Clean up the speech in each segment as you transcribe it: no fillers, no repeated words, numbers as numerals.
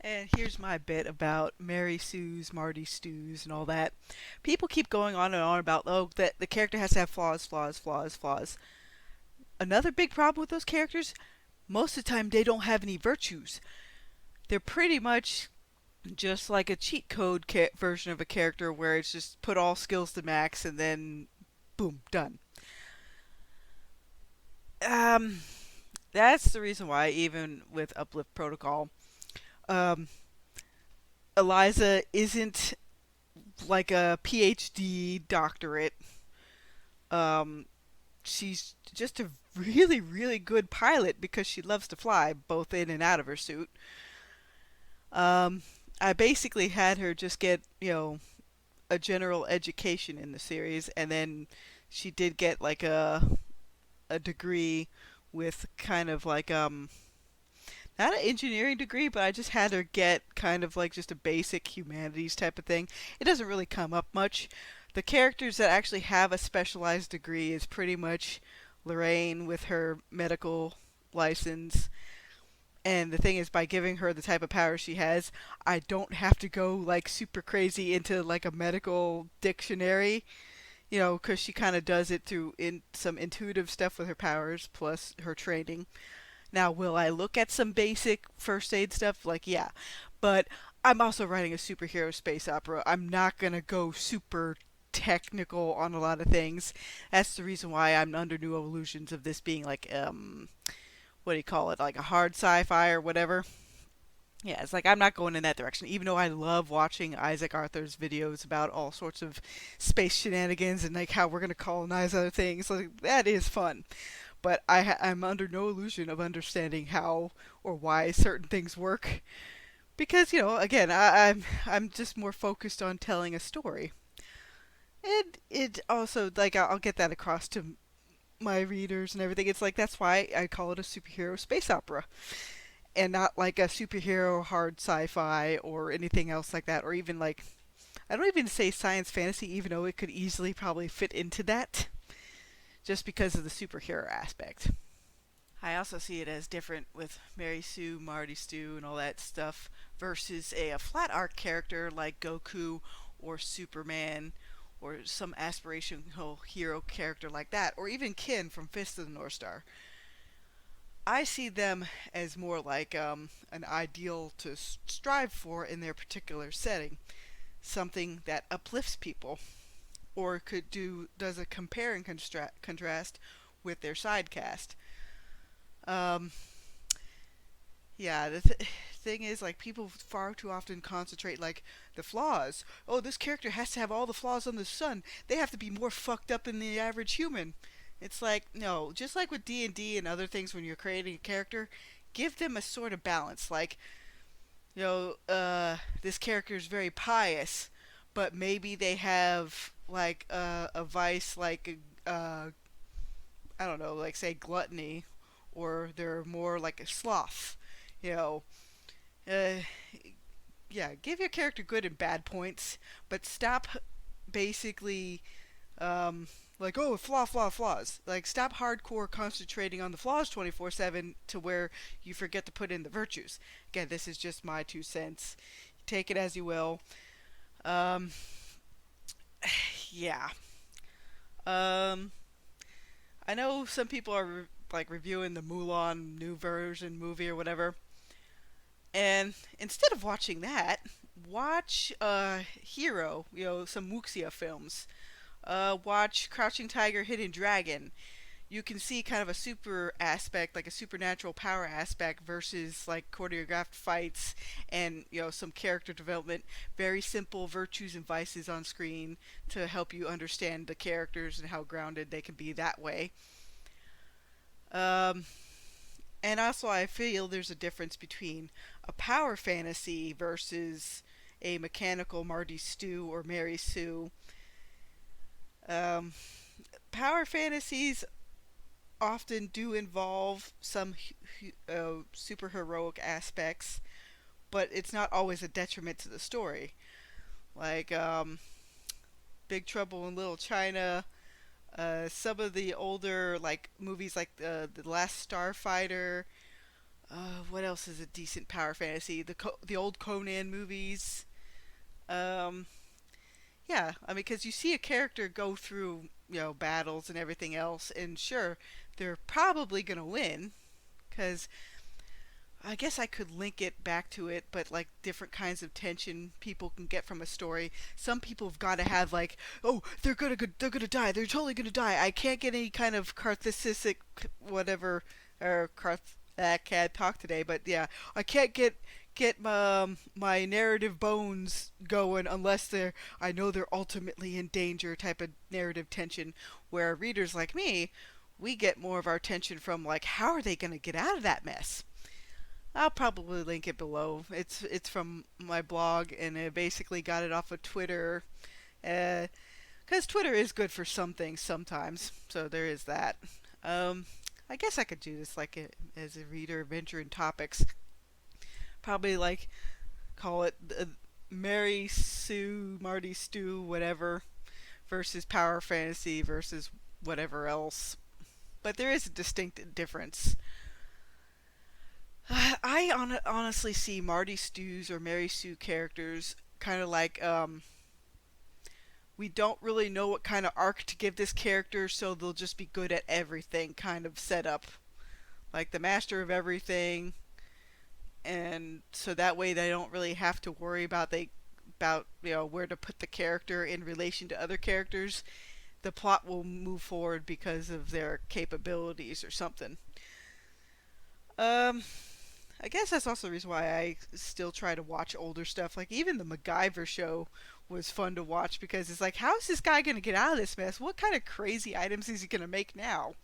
And here's my bit about Mary Sue's, Marty Stews, and all that. People keep going on and on about, oh, that the character has to have flaws, flaws, flaws, flaws. Another big problem with those characters, most of the time they don't have any virtues. They're pretty much just like a cheat code version of a character where it's just put all skills to max and then boom, done. Um, that's the reason why, even with Uplift Protocol, um, Eliza isn't like a PhD doctorate. Um, she's just a really, really good pilot because she loves to fly both in and out of her suit. Um, I basically had her just get, a general education in the series, and then she did get like a degree with kind of like not an engineering degree, but I just had her get kind of like just a basic humanities type of thing. It doesn't really come up much. The characters that actually have a specialized degree is pretty much Lorraine with her medical license. And the thing is, by giving her the type of power she has, I don't have to go like super crazy into like a medical dictionary, because she kind of does it through in some intuitive stuff with her powers plus her training. Now, will I look at some basic first aid stuff? Like, yeah. But I'm also writing a superhero space opera. I'm not going to go super technical on a lot of things. That's the reason why I'm under new illusions of this being like, what do you call it? Like a hard sci fi or whatever. Yeah, it's like I'm not going in that direction, even though I love watching Isaac Arthur's videos about all sorts of space shenanigans and like how we're going to colonize other things. Like, that is fun. But I'm under no illusion of understanding how or why certain things work because again I'm just more focused on telling a story, and it also like I'll get that across to my readers and everything. It's like that's why I call it a superhero space opera and not like a superhero hard sci-fi or anything else like that, or even like I don't even say science fantasy, even though it could easily probably fit into that just because of the superhero aspect. I also see it as different with Mary Sue, Marty Stew, and all that stuff versus a flat arc character like Goku or Superman or some aspirational hero character like that, or even Kin from Fist of the North Star. I see them as more like an ideal to strive for in their particular setting, something that uplifts people, or does a compare and contrast with their side cast. Um, yeah, the thing is, like, people far too often concentrate, like, the flaws. Oh, this character has to have all the flaws on the sun. They have to be more fucked up than the average human. It's like, no, just like with D&D and other things when you're creating a character, give them a sort of balance. Like, this character is very pious, but maybe they have, like, a vice, like, I don't know, like, say, gluttony, or they're more like a sloth. You know, uh, yeah, give your character good and bad points, but stop basically like, oh, flaws. Like, stop hardcore concentrating on the flaws 24/7 to where you forget to put in the virtues. Again, this is just my 2 cents. Take it as you will. Um, yeah. Um, I know some people are like reviewing the Mulan new version movie or whatever. And instead of watching that, watch Hero, some Wuxia films. Watch Crouching Tiger, Hidden Dragon. You can see kind of a super aspect, like a supernatural power aspect versus like choreographed fights and some character development. Very simple virtues and vices on screen to help you understand the characters and how grounded they can be that way. Um, and also, I feel there's a difference between a power fantasy versus a mechanical Marty Stew or Mary Sue. Um, Power fantasies often do involve some super heroic aspects, but it's not always a detriment to the story. Like Big Trouble in Little China, some of the older like movies like the Last Starfighter, What else is a decent power fantasy? The old Conan movies. Um, yeah, I mean, because you see a character go through battles and everything else, and sure, they're probably gonna win. Because I guess I could link it back to it, but like different kinds of tension people can get from a story. Some people have got to have like, oh, they're gonna die, they're totally gonna die. I can't get any kind of catharsis, whatever, or I can't talk today, but yeah, I can't get my narrative bones going unless I know they're ultimately in danger type of narrative tension. Where readers like me, we get more of our tension from like, how are they gonna get out of that mess? I'll probably link it below. It's from my blog, and I basically got it off of Twitter. Because Twitter is good for some things sometimes, so there is that. Um, I guess I could do this like as a reader venture in topics. Probably like call it Mary Sue, Marty Stew, whatever, versus Power Fantasy versus whatever else. But there is a distinct difference. Honestly see Marty Stew's or Mary Sue characters kind of like we don't really know what kind of arc to give this character, so they'll just be good at everything kind of setup. Like the master of everything, and so that way they don't really have to worry about where to put the character in relation to other characters. The plot will move forward because of their capabilities or something. Um, I guess that's also the reason why I still try to watch older stuff. Like even the MacGyver show was fun to watch because it's like, how is this guy going to get out of this mess? What kind of crazy items is he going to make now?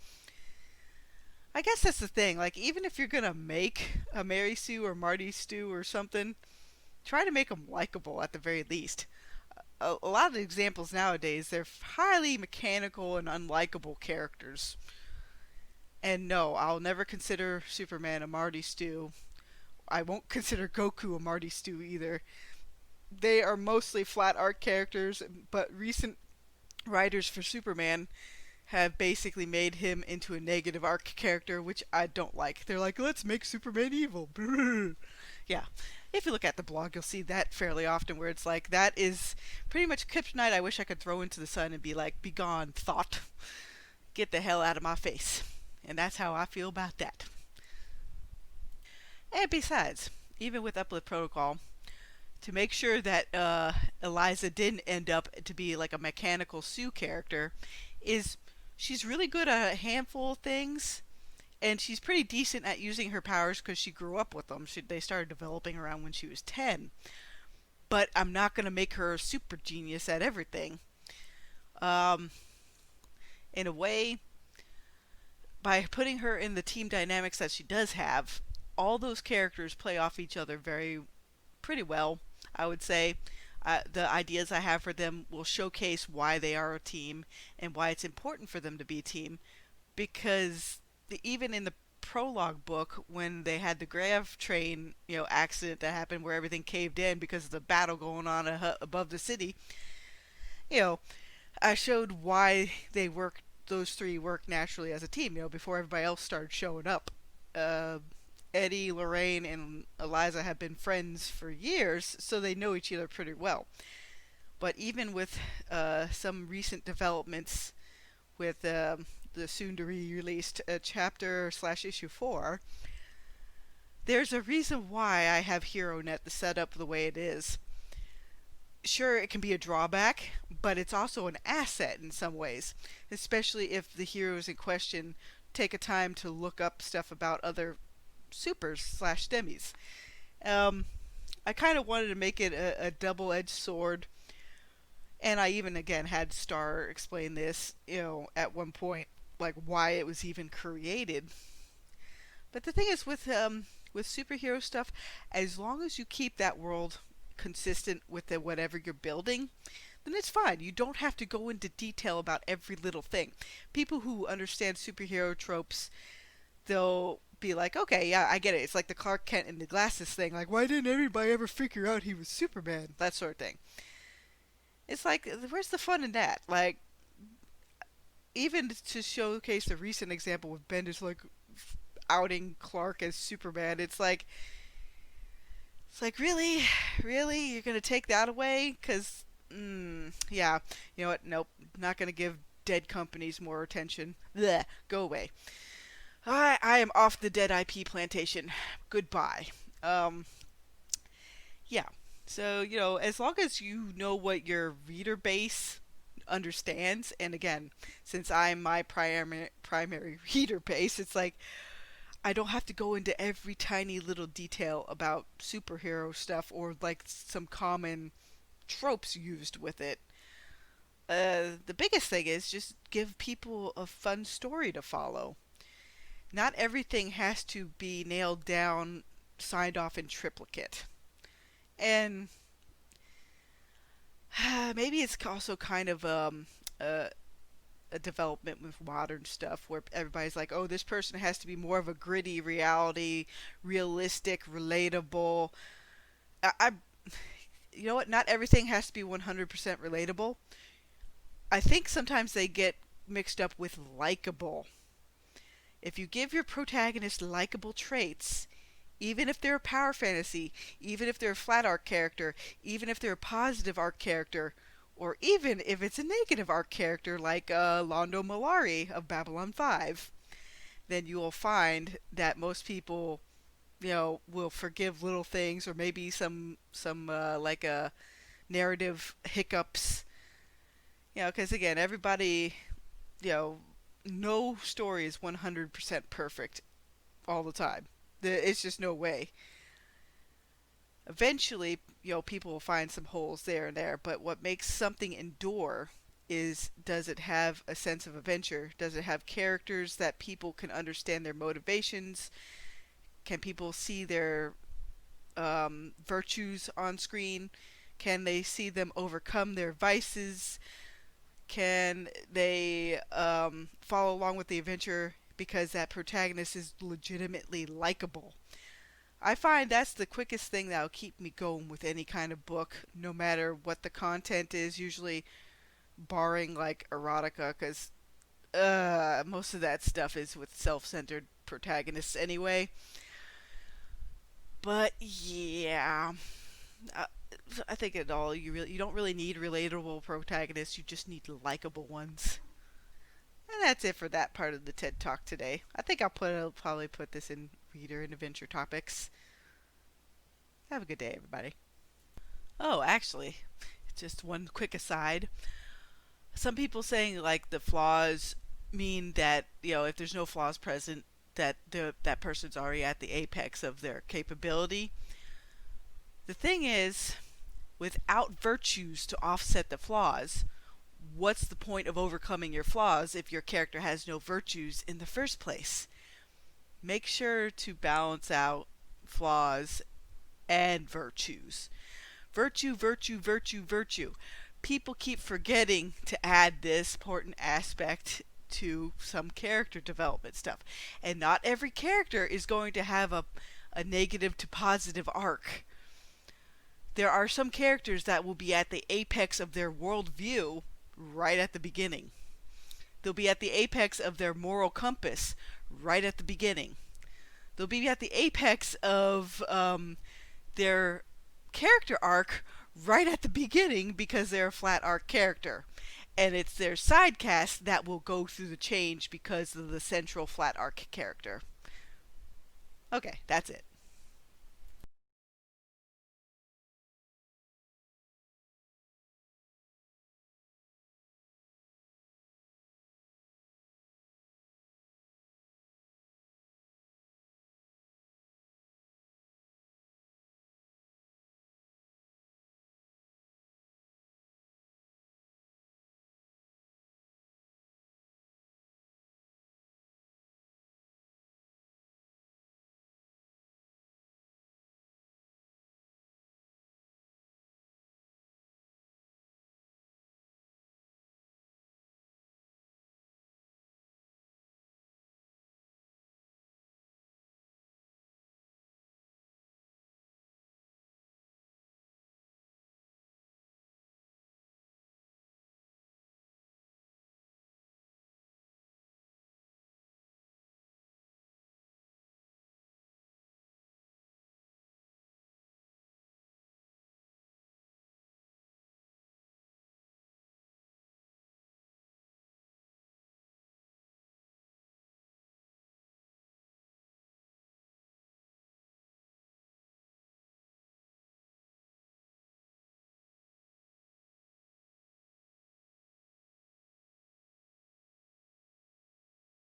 I guess that's the thing. Like even if you're going to make a Mary Sue or Marty Stew or something, try to make them likable at the very least. A lot of the examples nowadays, they're highly mechanical and unlikable characters. And no, I'll never consider Superman a Marty Stew. I won't consider Goku a Marty Stew either. They are mostly flat art characters, but recent writers for Superman have basically made him into a negative arc character, which I don't like. They're like, let's make Superman evil. Yeah. If you look at the blog, you'll see that fairly often, where it's like, that is pretty much kryptonite I wish I could throw into the sun and be like, be gone, thought. Get the hell out of my face. And that's how I feel about that. And besides, even with Uplift Protocol, to make sure that Eliza didn't end up to be like a mechanical Sue character, is she's really good at a handful of things, and she's pretty decent at using her powers because she grew up with them. They started developing around when she was 10. But I'm not going to make her a super genius at everything. Um, in a way, by putting her in the team dynamics that she does have, all those characters play off each other pretty well, I would say. The ideas I have for them will showcase why they are a team and why it's important for them to be a team. Because even in the prologue book, when they had the grav train, accident that happened where everything caved in because of the battle going on above the city, you know, I showed why those three work naturally as a team, before everybody else started showing up. Uh, Eddie, Lorraine, and Eliza have been friends for years, so they know each other pretty well. But even with some recent developments with the soon-to-be released chapter/issue 4, there's a reason why I have HeroNet the setup the way it is. Sure, it can be a drawback, but it's also an asset in some ways, especially if the heroes in question take a time to look up stuff about other supers/demis. I kind of wanted to make it a double-edged sword, and I even again had Star explain this, at one point, like why it was even created. But the thing is, with superhero stuff, as long as you keep that world consistent with whatever you're building, then it's fine. You don't have to go into detail about every little thing. People who understand superhero tropes, they'll be like, okay, yeah, I get it. It's like the Clark Kent and the glasses thing. Like, why didn't everybody ever figure out he was Superman? That sort of thing. It's like, where's the fun in that? Like, even to showcase the recent example with Bendis, like, outing Clark as Superman. It's like really, really, you're gonna take that away? Cause, yeah, you know what? Nope, not gonna give dead companies more attention. Bleh, go away. I am off the dead IP plantation. Goodbye. Um, yeah. So, as long as you know what your reader base understands, and again, since I'm my primary reader base, it's like I don't have to go into every tiny little detail about superhero stuff or like some common tropes used with it. The biggest thing is just give people a fun story to follow. Not everything has to be nailed down, signed off in triplicate. And maybe it's also kind of a, a development with modern stuff where everybody's like, oh, this person has to be more of a gritty reality, realistic, relatable. I you know what? Not everything has to be 100% relatable. I think sometimes they get mixed up with likable. If you give your protagonist likable traits, even if they're a power fantasy, even if they're a flat arc character, even if they're a positive arc character, or even if it's a negative arc character like Londo Mollari of Babylon 5, then you will find that most people, will forgive little things or maybe some like narrative hiccups. Because again, everybody, you know, no story is 100% perfect all the time. It's just no way. Eventually, people will find some holes there and there, but what makes something endure is, does it have a sense of adventure? Does it have characters that people can understand their motivations? Can people see their virtues on screen? Can they see them overcome their vices? Can they follow along with the adventure because that protagonist is legitimately likable? I find that's the quickest thing that'll keep me going with any kind of book, no matter what the content is, usually barring like erotica, because most of that stuff is with self-centered protagonists anyway. But yeah, uh, I think it all you don't really need relatable protagonists. You just need likable ones. And that's it for that part of the TED Talk today. I think I'll probably put this in reader and adventure topics. Have a good day, everybody. Oh, actually, just one quick aside. Some people saying like the flaws mean that if there's no flaws present, that that person's already at the apex of their capability. The thing is, without virtues to offset the flaws, what's the point of overcoming your flaws if your character has no virtues in the first place? Make sure to balance out flaws and virtues. Virtue, virtue, virtue, virtue. People keep forgetting to add this important aspect to some character development stuff. And not every character is going to have a negative to positive arc. There are some characters that will be at the apex of their worldview right at the beginning. They'll be at the apex of their moral compass right at the beginning. They'll be at the apex of their character arc right at the beginning because they're a flat arc character. And it's their side cast that will go through the change because of the central flat arc character. Okay, that's it.